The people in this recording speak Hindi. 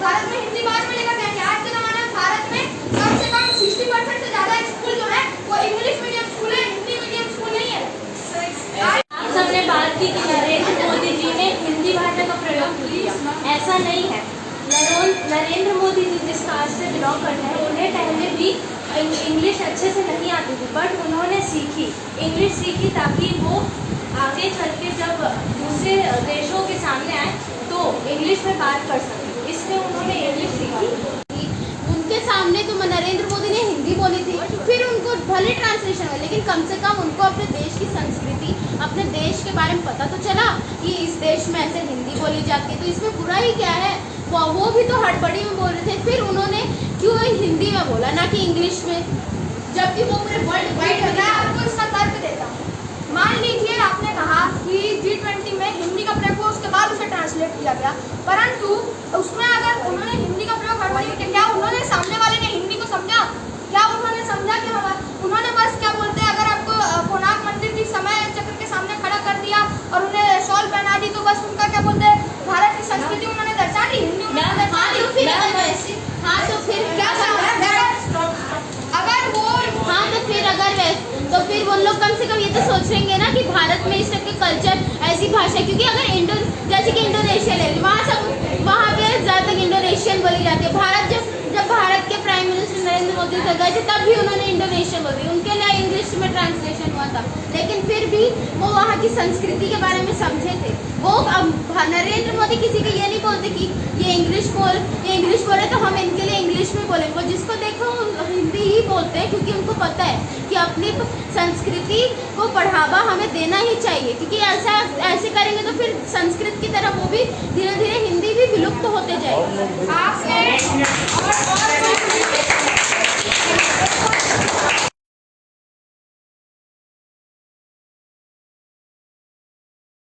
भारत में हिंदी बाद में लेकर जाएंगे। आज के जमाने में भारत में कम से कम 60% से ज्यादा स्कूल जो है वो इंग्लिश मीडियम स्कूल है, हिंदी मीडियम स्कूल नहीं है। आप सबने बात की कि नरेंद्र मोदी जी ने हिंदी भाषा का प्रयोग किया, ऐसा नहीं है। नरेंद्र मोदी जी जिस कास्ट से बिलोंग करते हैं उन्हें पहले भी इंग्लिश अच्छे से नहीं आती थी, बट उन्होंने सीखी, इंग्लिश सीखी ताकि वो आगे चल के जब दूसरे देशों के सामने आए तो इंग्लिश में बात कर सकें, इसलिए उन्होंने इंग्लिश सीखी। उनके सामने तो नरेंद्र मोदी ने हिंदी बोली थी, फिर उनको भले ट्रांसलेशन हुआ, लेकिन कम से कम उनको अपने देश की संस्कृति, अपने देश के बारे में पता तो चला कि इस देश में ऐसे हिंदी बोली जाती है, तो इसमें बुरा ही क्या है। वो भी तो हड़बड़ी में बोल रहे थे, फिर उन्होंने क्यों हिंदी में बोला ना कि इंग्लिश में, जबकि वो पूरे वर्ल्ड वाइड। मैं आपको इसका तर्क देता हूँ। मान लीजिए आपने कहा कि G20 में हिंदी का प्रयोग हुआ, उसके बाद उसे ट्रांसलेट किया गया, परंतु उसमें अगर उन्होंने हिंदी का प्रयोग हड़बड़ी में, क्या उन्होंने सामने वाले ने हिंदी को समझा? क्या उन्होंने समझा कि उन्होंने बस क्या बोलते हैं, अगर आपको कोणार्क मंदिर की समय चक्र के सामने खड़ा कर दिया और उन्हें शॉल पहना दी, तो बस उनका क्या बोलते हैं, भारत की संस्कृति उन्होंने दर्शा दी, हिंदी उन्होंने दर्शा दी। तो फिर क्या तो फिर वो लोग कम से कम ये तो सोचेंगे ना कि भारत में इस तरह के कल्चर, ऐसी भाषा, क्योंकि अगर जैसे कि इंडोनेशिया ले, वहाँ पे ज़्यादातर इंडोनेशियन बोली जाती है। जब भारत के प्राइम मिनिस्टर नरेंद्र मोदी तक गए थे तब भी उन्होंने इंडोनेशियन बोली, उनके लिए इंग्लिश में ट्रांसलेशन हुआ था, लेकिन फिर भी वो वहाँ की संस्कृति के बारे में समझे थे। वो नरेंद्र मोदी किसी को ये नहीं बोलते कि ये इंग्लिश बोले तो हम इनके लिए इंग्लिश में बोले, वो जिसको देखो हिंदी ही बोलते हैं, क्योंकि उनको पता है कि अपनी संस्कृति को बढ़ावा हमें देना ही चाहिए, क्योंकि ऐसे करेंगे तो फिर संस्कृत की तरफ वो भी धीरे धीरे हिंदी भी विलुप्त होते जाएगी।